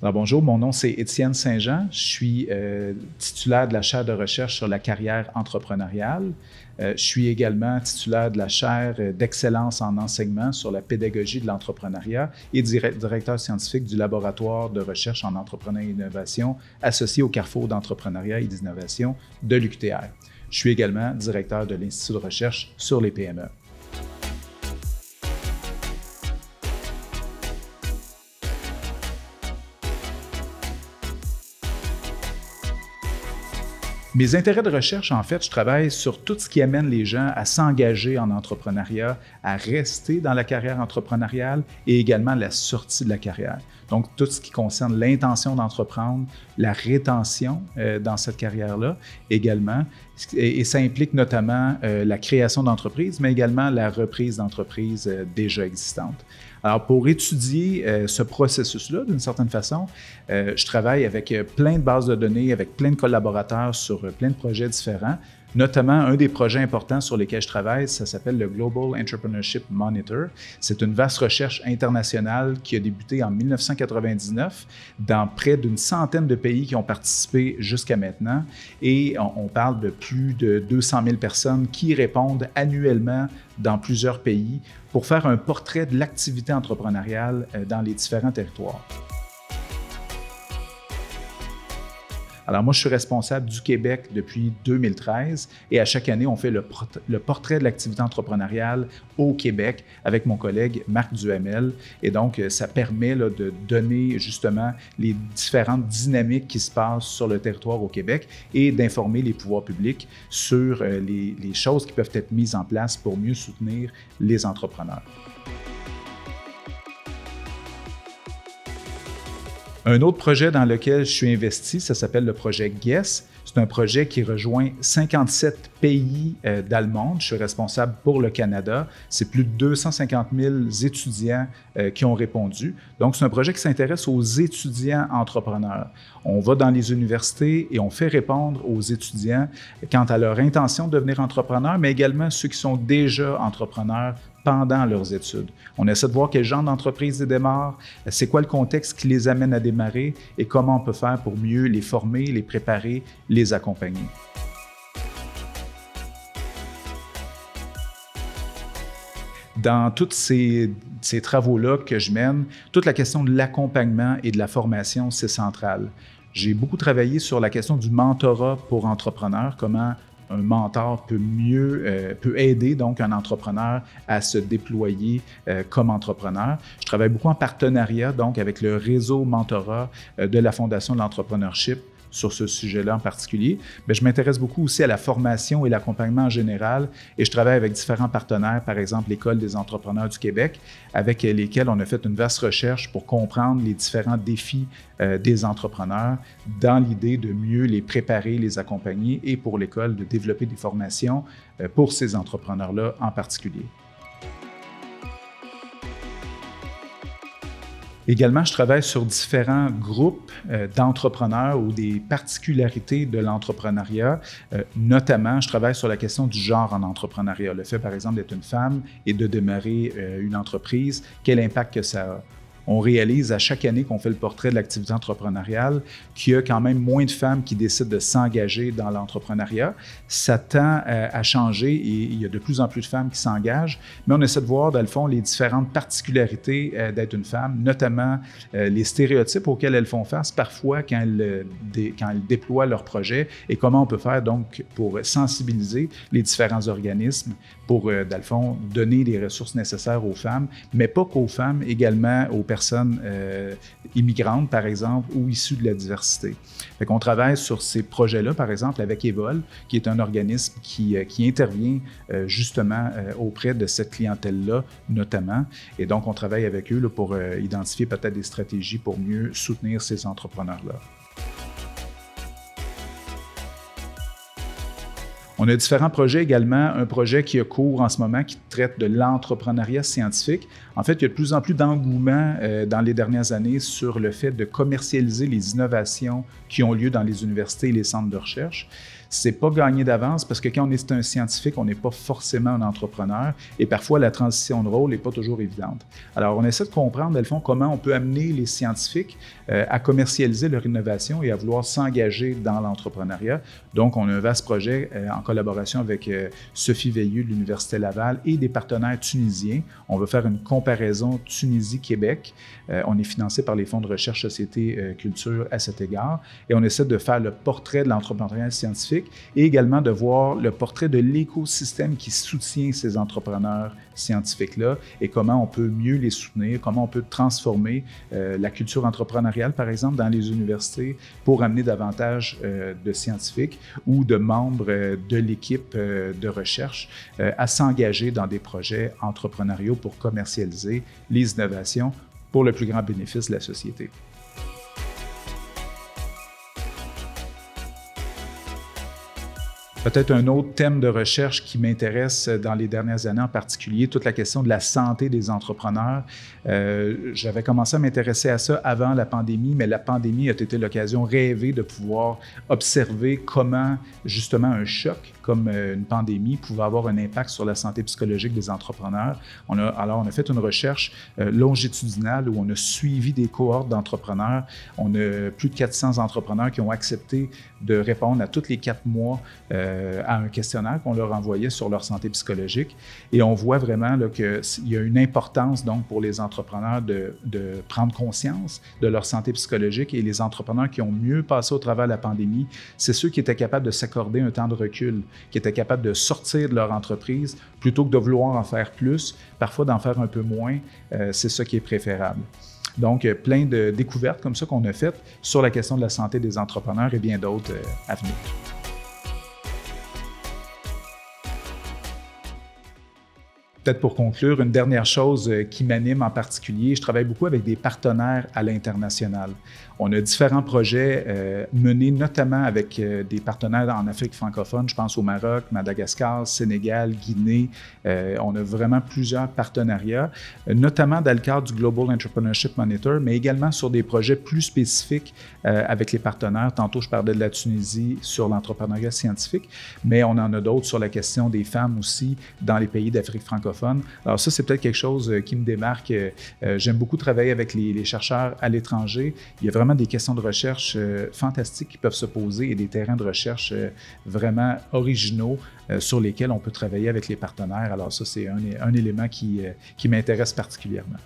Alors bonjour, mon nom c'est Étienne Saint-Jean. Je suis titulaire de la chaire de recherche sur la carrière entrepreneuriale. Je suis également titulaire de la chaire d'excellence en enseignement sur la pédagogie de l'entrepreneuriat et directeur scientifique du laboratoire de recherche en entrepreneuriat et innovation associé au Carrefour d'entrepreneuriat et d'innovation de l'UQTR. Je suis également directeur de l'Institut de recherche sur les PME. Mes intérêts de recherche, en fait, je travaille sur tout ce qui amène les gens à s'engager en entrepreneuriat, à rester dans la carrière entrepreneuriale et également la sortie de la carrière. Donc, tout ce qui concerne l'intention d'entreprendre, la rétention dans cette carrière-là également. Et ça implique notamment la création d'entreprises, mais également la reprise d'entreprises déjà existantes. Alors, pour étudier ce processus-là, d'une certaine façon, je travaille avec plein de bases de données, avec plein de collaborateurs sur plein de projets différents. Notamment, un des projets importants sur lesquels je travaille, ça s'appelle le Global Entrepreneurship Monitor. C'est une vaste recherche internationale qui a débuté en 1999 dans près d'une centaine de pays qui ont participé jusqu'à maintenant. Et on parle de plus de 200 000 personnes qui répondent annuellement dans plusieurs pays pour faire un portrait de l'activité entrepreneuriale dans les différents territoires. Alors moi, je suis responsable du Québec depuis 2013 et à chaque année, on fait le portrait de l'activité entrepreneuriale au Québec avec mon collègue Marc Duhamel. Et donc, ça permet de donner justement les différentes dynamiques qui se passent sur le territoire au Québec et d'informer les pouvoirs publics sur les choses qui peuvent être mises en place pour mieux soutenir les entrepreneurs. Un autre projet dans lequel je suis investi, ça s'appelle le projet GUESS. C'est un projet qui rejoint 57 pays dans le monde. Je suis responsable pour le Canada. C'est plus de 250 000 étudiants qui ont répondu. Donc, c'est un projet qui s'intéresse aux étudiants entrepreneurs. On va dans les universités et on fait répondre aux étudiants quant à leur intention de devenir entrepreneurs, mais également ceux qui sont déjà entrepreneurs pendant leurs études. On essaie de voir quel genre d'entreprise ils démarrent, c'est quoi le contexte qui les amène à démarrer et comment on peut faire pour mieux les former, les préparer, les accompagner. Dans tous ces travaux-là que je mène, toute la question de l'accompagnement et de la formation, c'est central. J'ai beaucoup travaillé sur la question du mentorat pour entrepreneurs, comment un mentor peut aider donc un entrepreneur à se déployer comme entrepreneur. Je travaille beaucoup en partenariat donc avec le réseau mentorat de la Fondation de l'entrepreneurship sur ce sujet-là en particulier. Mais je m'intéresse beaucoup aussi à la formation et l'accompagnement en général et je travaille avec différents partenaires, par exemple l'École des entrepreneurs du Québec, avec lesquels on a fait une vaste recherche pour comprendre les différents défis des entrepreneurs dans l'idée de mieux les préparer, les accompagner et pour l'École de développer des formations pour ces entrepreneurs-là en particulier. Également, je travaille sur différents groupes d'entrepreneurs ou des particularités de l'entrepreneuriat. Notamment, je travaille sur la question du genre en entrepreneuriat. Le fait, par exemple, d'être une femme et de démarrer une entreprise, quel impact que ça a. On réalise à chaque année qu'on fait le portrait de l'activité entrepreneuriale qu'il y a quand même moins de femmes qui décident de s'engager dans l'entrepreneuriat. Ça tend à changer et il y a de plus en plus de femmes qui s'engagent, mais on essaie de voir, dans le fond, les différentes particularités d'être une femme, notamment les stéréotypes auxquels elles font face parfois quand elles déploient leur projet et comment on peut faire donc pour sensibiliser les différents organismes pour, dans le fond, donner les ressources nécessaires aux femmes, mais pas qu'aux femmes, également aux personnes immigrantes, par exemple, ou issues de la diversité. Fait qu'on travaille sur ces projets-là, par exemple, avec Evol, qui est un organisme qui intervient justement auprès de cette clientèle-là, notamment. Et donc, on travaille avec eux là, pour identifier peut-être des stratégies pour mieux soutenir ces entrepreneurs-là. On a différents projets également. Un projet qui a cours en ce moment qui traite de l'entrepreneuriat scientifique. En fait, il y a de plus en plus d'engouement dans les dernières années sur le fait de commercialiser les innovations qui ont lieu dans les universités et les centres de recherche. C'est pas gagné d'avance parce que quand on est un scientifique, on n'est pas forcément un entrepreneur et parfois la transition de rôle n'est pas toujours évidente. Alors, on essaie de comprendre, dans le fond, comment on peut amener les scientifiques à commercialiser leur innovation et à vouloir s'engager dans l'entrepreneuriat. Donc, on a un vaste projet en collaboration avec Sophie Veilleux de l'Université Laval et des partenaires tunisiens. On veut faire une comparaison Tunisie-Québec. On est financé par les fonds de recherche Société Culture à cet égard et on essaie de faire le portrait de l'entrepreneuriat scientifique et également de voir le portrait de l'écosystème qui soutient ces entrepreneurs scientifiques-là et comment on peut mieux les soutenir, comment on peut transformer la culture entrepreneuriale, par exemple, dans les universités pour amener davantage de scientifiques ou de membres de l'équipe de recherche à s'engager dans des projets entrepreneuriaux pour commercialiser les innovations pour le plus grand bénéfice de la société. Peut-être un autre thème de recherche qui m'intéresse dans les dernières années, en particulier toute la question de la santé des entrepreneurs. J'avais commencé à m'intéresser à ça avant la pandémie, mais la pandémie a été l'occasion rêvée de pouvoir observer comment justement un choc comme une pandémie pouvait avoir un impact sur la santé psychologique des entrepreneurs. On a fait une recherche longitudinale où on a suivi des cohortes d'entrepreneurs. On a plus de 400 entrepreneurs qui ont accepté de répondre à tous les 4 mois à un questionnaire qu'on leur envoyait sur leur santé psychologique. Et on voit vraiment qu'il y a une importance donc pour les entrepreneurs de prendre conscience de leur santé psychologique et les entrepreneurs qui ont mieux passé au travers de la pandémie, c'est ceux qui étaient capables de s'accorder un temps de recul, qui étaient capables de sortir de leur entreprise plutôt que de vouloir en faire plus, parfois d'en faire un peu moins, c'est ça qui est préférable. Donc, plein de découvertes comme ça qu'on a faites sur la question de la santé des entrepreneurs et bien d'autres à venir. Peut-être pour conclure, une dernière chose qui m'anime en particulier, je travaille beaucoup avec des partenaires à l'international. On a différents projets menés notamment avec des partenaires en Afrique francophone, je pense au Maroc, Madagascar, Sénégal, Guinée. On a vraiment plusieurs partenariats, notamment dans le cadre du Global Entrepreneurship Monitor, mais également sur des projets plus spécifiques avec les partenaires. Tantôt, je parlais de la Tunisie sur l'entrepreneuriat scientifique, mais on en a d'autres sur la question des femmes aussi dans les pays d'Afrique francophone. Alors ça, c'est peut-être quelque chose qui me démarque. J'aime beaucoup travailler avec les chercheurs à l'étranger. Il y a vraiment des questions de recherche fantastiques qui peuvent se poser et des terrains de recherche vraiment originaux sur lesquels on peut travailler avec les partenaires. Alors ça, c'est un élément qui m'intéresse particulièrement.